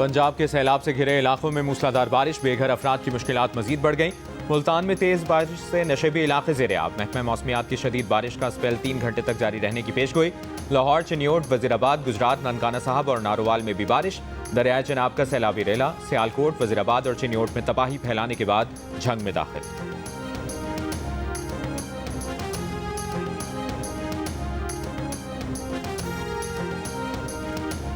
पंजाब के सैलाब से घिरे इलाकों में मूसलाधार बारिश, बेघर अफराद की मुश्किलात मजीद बढ़ गई। मुल्तान में तेज बारिश से नशेबी इलाके ज़ेर-ए-आब। महकमा मौसमियात की शदीद बारिश का स्पेल 3 घंटे तक जारी रहने की पेशगोई। लाहौर, चिन्योट, वजीराबाद, गुजरात, ननकाना साहब और नारोवाल में भी बारिश। दरियाए चनाब का सैलाबी रेला सियालकोट, वजीराबाद और चिन्योट में तबाही फैलाने के बाद झंग में दाखिल।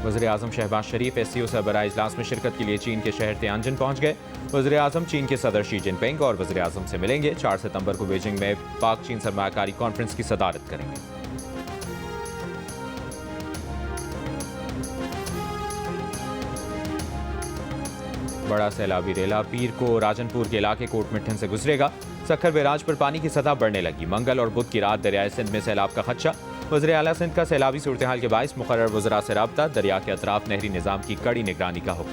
वज़ीर-ए-आज़म शहबाज शरीफ SCO सरबराह इजलास में शिरकत के लिए चीन के शहर तियानजिन पहुंच गए। वज़ीर-ए-आज़म चीन के सदर शी जिनपिंग और वज़ीर-ए-आज़म से मिलेंगे। 4 सितंबर को बीजिंग में पाक चीन सरमायाकारी कॉन्फ्रेंस की सदारत करेंगे। बड़ा सैलाबी रेला पीर को राजनपुर के इलाके कोटमिठन से गुजरेगा। सखर बैराज पर पानी की सतह बढ़ने लगी। मंगल और बुध की रात दरियाए सिंध में सैलाब का खदशा। वज़ीर आला सिंध का सैलाबी सूरत हाल के बाइस मुकर्रर वज़रा से राब्ता। दरिया के अतराफ नहरी निज़ाम की कड़ी निगरानी का हुक्म।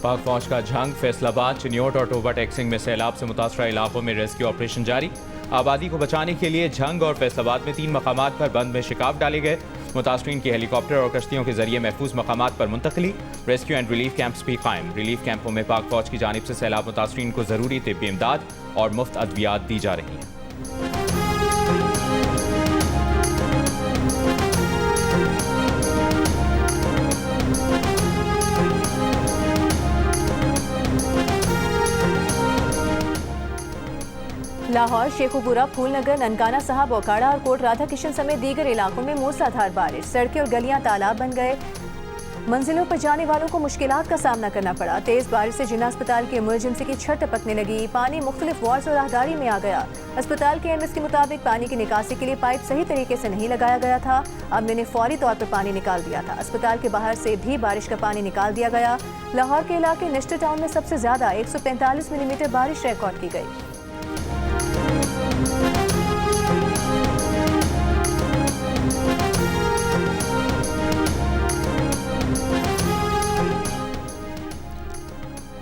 पाक फौज का झंग। फैसलाबाद, चिन्योट और टोबा टेक्सिंग में सैलाब से मुतासरा इलाकों में रेस्क्यू ऑपरेशन जारी। आबादी को बचाने के लिए झंग और फैसलाबाद में 3 मकामात पर बंद में शिकाफ डाले गए। मुतासरीन की हेलीकॉप्टर और कश्तियों के जरिए महफूज मकामात पर मुंतकली। रेस्क्यू एंड रिलीफ कैंप्स भी कायम। रिलीफ कैंपों में पाक फौज की जानिब से सैलाब मुतासरीन को जरूरी तिब्बी इमदाद और मुफ्त अद्वियात दी जा रही हैं। लाहौर, शेखुपुरा, फूलनगर, ननकाना साहब, ओकाड़ा और कोट राधा किशन समेत दीगर इलाकों में मूसलाधार बारिश। सड़कें और गलियां तालाब बन गए। मंजिलों पर जाने वालों को मुश्किलात का सामना करना पड़ा। तेज बारिश से जिन्ना अस्पताल की इमरजेंसी की छत टपकने लगी। पानी मुख्तलिफ वार्ड्स और राहदारी में आ गया। अस्पताल के एमएस के मुताबिक पानी की निकासी के लिए पाइप सही तरीके से नहीं लगाया गया था। अब मैंने फौरी तौर पर पानी निकाल दिया था। अस्पताल के बाहर से भी बारिश का पानी निकाल दिया गया। लाहौर के इलाके नेस्टर टाउन में सबसे ज्यादा 145 मिलीमीटर बारिश रिकॉर्ड की गई।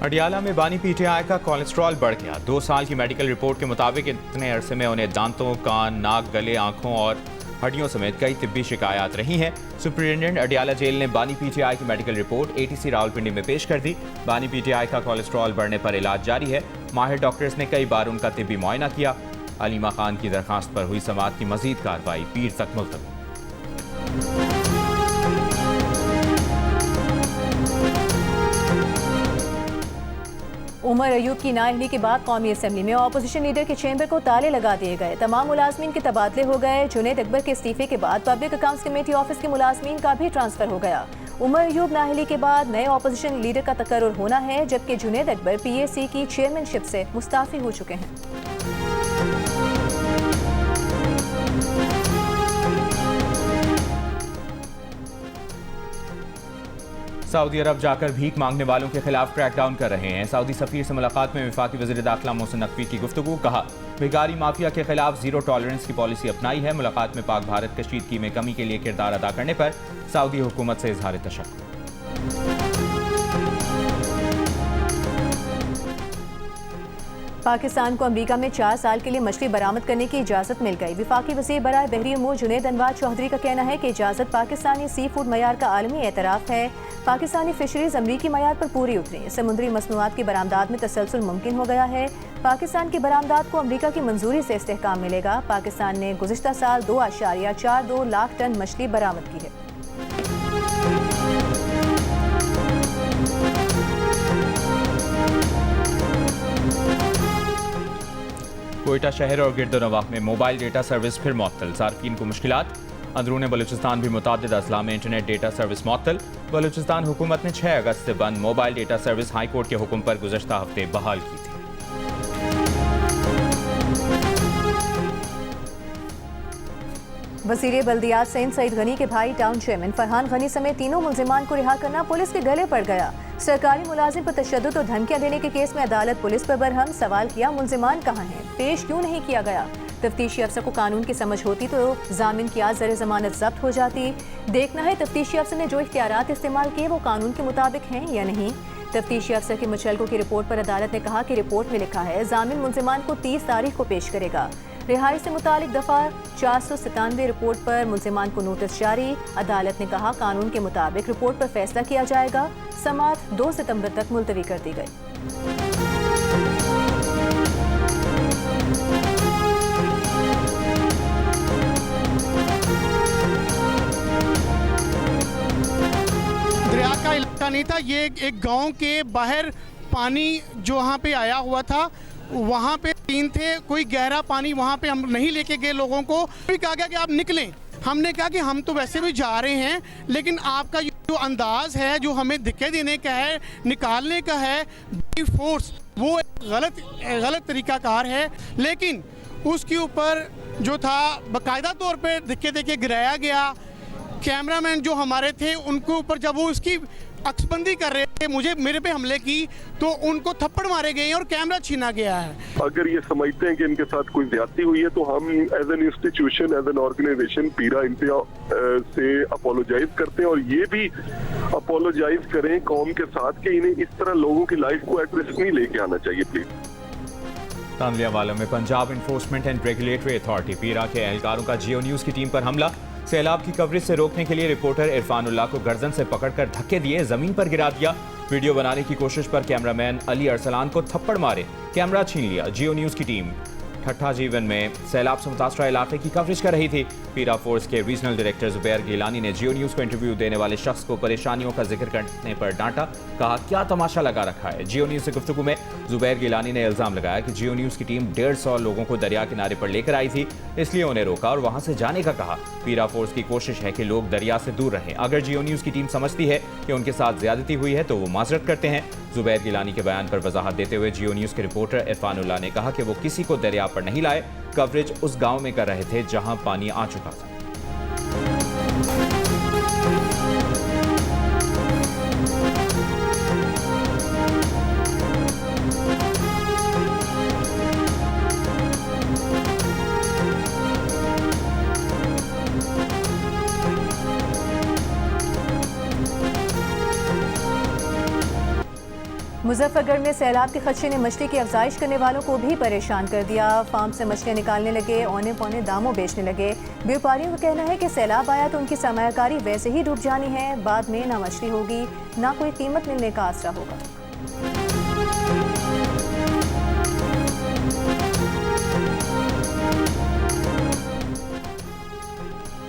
अडियाला में बानी PTI का कोलेस्ट्रॉल बढ़ गया। 2 साल की मेडिकल रिपोर्ट के मुताबिक इतने अरसे में उन्हें दांतों, कान, नाक, गले, आंखों और हड्डियों समेत कई तिब्बी शिकायत रही हैं। सुपरिटेंडेंट अडियाला जेल ने बानी PTI की मेडिकल रिपोर्ट ATC रावलपिंडी में पेश कर दी। बानी PTI का कोलेस्ट्रॉल बढ़ने पर इलाज जारी है। माहिर डॉक्टर्स ने कई बार उनका तिब्बी मुआयना किया। अलीमा खान की दरखास्त पर हुई समाअत की मजीद कार्रवाई पीर तक मुलतवी। उमर अयूब की नाअहली के बाद कौमी असम्बली में अपोजिशन लीडर के चैम्बर को ताले लगा दिए गए। तमाम मुलाजमीन के तबादले हो गए। जुनैद अकबर के इस्तीफे के बाद पब्लिक अकाउंट्स कमेटी ऑफिस के मुलाजमीन का भी ट्रांसफर हो गया। उमर अयूब नाअहली के बाद नए अपोजिशन लीडर का तकर्रुर होना है, जबकि जुनैद अकबर PAC की चेयरमैनशिप से मुस्ताफी हो चुके हैं। सऊदी अरब जाकर भीख मांगने वालों के खिलाफ क्रैकडाउन कर रहे हैं। सऊदी सफीर से मुलाकात में वफाकी वज़ीर दाखिला मोहसिन नकवी की गुफ्तगू। कहा, भिखारी माफिया के खिलाफ जीरो टॉलरेंस की पॉलिसी अपनाई है। मुलाकात में पाक भारत कशीदगी में कमी के लिए किरदार अदा करने पर सऊदी हुकूमत से इजहार तशक्कुर। पाकिस्तान को अमेरिका में 4 साल के लिए मछली बरामद करने की इजाज़त मिल गई। विफाकी वज़ीर बराए बहरी उमूर जुनैद अनवार चौधरी का कहना है कि इजाज़त पाकिस्तानी सी फूड मयार का आलमी एतराफ़ है। पाकिस्तानी फिशरीज अमरीकी मयार पर पूरी उतरी। समुद्री मसनूआत की बरामदात में तसलसल मुमकिन हो गया है। पाकिस्तान की बरामदात को अमरीका की मंजूरी से इस्तेहकाम मिलेगा। पाकिस्तान ने गुज़िश्ता साल 2.42 लाख टन मछली बरामद की है। कोयटा शहर और गिरदोनवाह में मोबाइल डेटा सर्विस फिर मुअत्तल। सार्फिन को मुश्किलात। अंदरूनी बलूचिस्तान भी मुतादिद अजला में इंटरनेट डेटा सर्विस मुअत्तल। बलूचिस्तान हुकूमत ने 6 अगस्त से बंद mobile data service high court के हुक्म पर गुज़श्ता हफ्ते बहाल की थी। वज़ीर बल्दियात सिंध सईद गनी के भाई टाउन चेयरमैन फरहान गनी समेत 3 मुलजिमान को रिहा करना पुलिस के गले पड़ गया। सरकारी मुलाजिम पर तशद्दुद और धमकियां देने के केस में अदालत पुलिस पर बरहम। सवाल किया, मुलजिमान कहाँ हैं, पेश क्यों नहीं किया गया। तफ्तीशी अफसर को कानून की समझ होती तो जामिन की आज ज़र जमानत जब्त हो जाती। देखना है तफ्तीशी अफसर ने जो इख्तियारात इस्तेमाल किए वो कानून के मुताबिक हैं या नहीं। तफ्तीशी अफसर के मुचल्को की रिपोर्ट पर अदालत ने कहा कि रिपोर्ट में लिखा है जामिन मुलजिमान को 30 तारीख को पेश करेगा। रिहाई से मुतालिक दफा 497 रिपोर्ट पर मुल्जिमान को नोटिस जारी। अदालत ने कहा कानून के मुताबिक रिपोर्ट पर फैसला किया जाएगा। समाअत 2 सितंबर तक मुलतवी कर दी गई। दरिया का इलाका नहीं था, ये एक गांव के बाहर पानी जो वहाँ पे आया हुआ था, वहाँ पे 3 थे, कोई गहरा पानी वहाँ पे हम नहीं लेके गए लोगों को। फिर कहा गया कि आप निकलें। हमने कहा कि हम तो वैसे भी जा रहे हैं, लेकिन आपका जो अंदाज है, जो हमें धक्के देने का है, निकालने का है, फोर्स, वो गलत तरीकाकार है। लेकिन उसके ऊपर जो था बाकायदा तौर पे धक्के देके गिराया गया। कैमरामैन जो हमारे थे उनके ऊपर जब वो उसकी अक्सबंदी कर रहे थे, मेरे पे हमले की, तो उनको थप्पड़ मारे गए और कैमरा छीना गया है। अगर ये समझते हैं कि इनके साथ कोई ज्यादती हुई है तो हम as an institution, as an organisation पीरा इंतजार से अपोलोजाइज करते हैं और ये भी अपोलोजाइज करें कौम के साथ कि इन्हें इस तरह लोगों की लाइफ को एट रिस्क नहीं लेके आना चाहिए प्लीज। तांदलियावाला में Punjab enforcement and regulatory authority पीरा के एहलकारों का जियो न्यूज़ की टीम पर हमला। सैलाब की कवरेज से रोकने के लिए रिपोर्टर इरफानुल्लाह को गर्दन से पकड़कर धक्के दिए, जमीन पर गिरा दिया। वीडियो बनाने की कोशिश पर कैमरामैन अली अरसलान को थप्पड़ मारे, कैमरा छीन लिया। जियो न्यूज़ की टीम ठट्ठा जीवन में सैलाब से मुतासरा इलाके की कवरेज कर रही थी। पीरा फोर्स के रीजनल डायरेक्टर जुबैर गिलानी ने जियो न्यूज़ को इंटरव्यू देने वाले शख्स को परेशानियों का जिक्र करने पर डांटा, कहा क्या तमाशा लगा रखा है। जियो न्यूज़ से गुफ्तगू में जुबैर गिलानी ने इल्ज़ाम लगाया कि जियो न्यूज़ की टीम 150 लोगों को दरिया किनारे पर लेकर आई थी, इसलिए उन्हें रोका और वहां से जाने का कहा। पीरा फोर्स की कोशिश है कि लोग दरिया से दूर रहें। अगर जियो न्यूज़ की टीम समझती है कि उनके साथ ज्यादती हुई है तो वो माजरत करते हैं। जुबैर गिलानी के बयान पर वजाहत देते हुए जियो न्यूज़ के रिपोर्टर इरफानुल्लाह ने कहा कि वो किसी को दरिया पर नहीं लाए, कवरेज उस गांव में कर रहे थे जहां पानी आ चुका था। मुजफ्फरगढ़ में सैलाब के खदशे ने मछली की अफजाइश करने वालों को भी परेशान कर दिया। फार्म से मछलियां निकालने लगे, औने पौने दामों बेचने लगे। व्यापारियों का कहना है कि सैलाब आया तो उनकी सरमायाकारी वैसे ही डूब जानी है, बाद में ना मछली होगी ना कोई कीमत मिलने का आसरा होगा।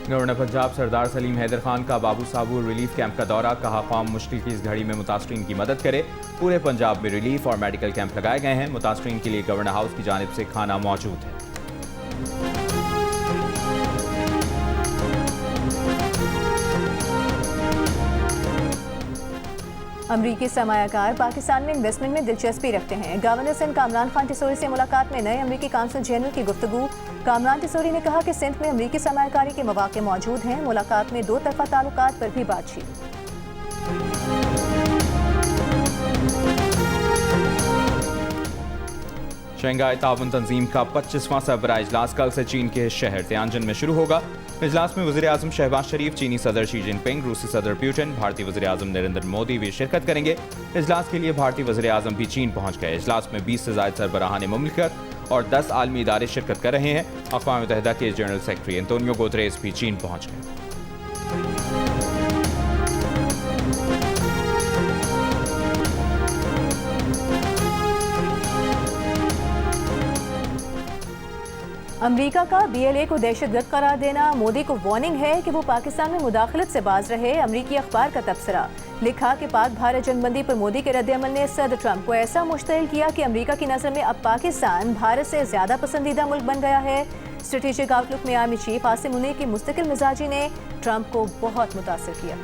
गवर्नर पंजाब सरदार सलीम हैदर खान का बाबू साबू रिलीफ कैंप का दौरा, कहा कौम मुश्किल की इस घड़ी में मुतासरीन की मदद करे। पूरे पंजाब में रिलीफ और मेडिकल कैंप लगाए गए हैं। मुतासरीन के लिए गवर्नर हाउस की जानिब से खाना मौजूद है। अमरीकी सरमायाकार पाकिस्तान में इन्वेस्टमेंट में दिलचस्पी रखते हैं। गवर्नर सिंध कामरान खान टिसोरी से मुलाकात में नए अमरीकी काउंसिल जनरल की गुफ्तगू। कामरान टिसोरी ने कहा कि सिंध में अमरीकी सरमायाकारी के मौके मौजूद हैं। मुलाकात में 2 तरफा ताल्लुकात पर भी बातचीत। शंघाई ताउन तंजीम का 25वां सरबराह इजलास कल से चीन के शहर तियानजिन में शुरू होगा। इजलास में वज़ीर आज़म शहबाज शरीफ, चीनी सदर शी जिनपिंग, रूसी सदर पुतिन, भारतीय वज़ीर आज़म नरेंद्र मोदी भी शिरकत करेंगे। इजलास के लिए भारतीय वज़ीर आज़म भी चीन पहुंच गए। इजलास में 20 से ज़ायद सरबराहान मुमलिकत और 10 आलमी इदारे शिरकत कर रहे हैं। अक़वाम मुत्तहिदा के जनरल सेक्रेटरी एंटोनियो गुतेरेस भी चीन पहुंच गए। अमरीका का BLA को दहशतगर्द करार देना, मोदी को वार्निंग है कि वो पाकिस्तान में मुदाखलत से बाज रहे। अमरीकी अखबार का तबसरा, लिखा कि पाक भारत जंगबंदी पर मोदी के रद्द-ए-अमल ने सदर ट्रंप को ऐसा मुश्तइल किया कि अमरीका की नज़र में अब पाकिस्तान भारत से ज़्यादा पसंदीदा मुल्क बन गया है। स्ट्रेटेजिक आउटलुक में आर्मी चीफ आसिम मुनीर की मुस्तकिल मिजाजी ने ट्रंप को बहुत मुतासिर किया।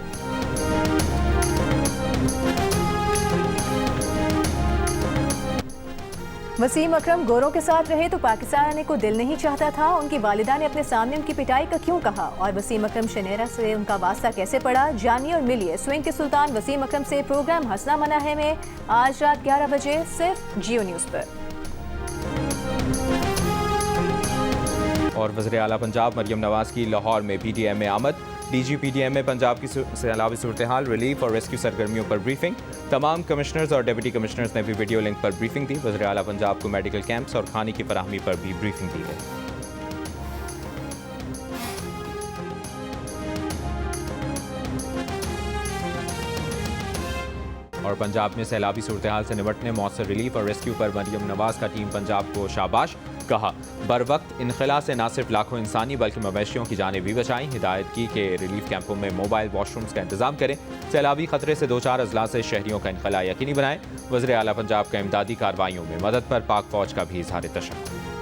वसीम अकरम गोरों के साथ रहे तो पाकिस्तान आने को दिल नहीं चाहता था। उनकी वालिदा ने अपने सामने उनकी पिटाई का क्यों कहा और वसीम अकरम शनेरा से उनका वास्ता कैसे पड़ा, जानिए और मिलिए स्विंग के सुल्तान वसीम अकरम से। प्रोग्राम हंसना मना है में आज रात 11 बजे सिर्फ जियो न्यूज़ पर। और वज़ीर आला पंजाब मरियम नवाज की लाहौर में PDM में आमद। DG PDM में पंजाब की सैलाबी सूरत हाल, रिलीफ और रेस्क्यू सरगर्मियों पर ब्रीफिंग। तमाम कमिश्नर्स और डिप्टी कमिश्नर्स ने भी वीडियो लिंक पर ब्रीफिंग दी। वज़ीर आला पंजाब को मेडिकल कैंप्स और खाने की फराहमी पर भी ब्रीफिंग दी गई। और पंजाब में सैलाबी सूरत हाल से निपटने मौसर रिलीफ और रेस्क्यू पर मरियम नवाज का टीम पंजाब को शाबाश। कहा बर वक्त इनखला से न सिर्फ लाखों इंसानी बल्कि मवेशियों की जानें भी बचाई। हिदायत की कि रिलीफ कैंपों में मोबाइल वॉशरूम्स का इंतजाम करें। सैलाबी खतरे से 2-4 अजला से शहरियों का इनखला यकीनी बनाएं। वज़ीर आला पंजाब का इमदादी कार्रवाइयों में मदद पर पाक फौज का भी इजहार तशक्कुर।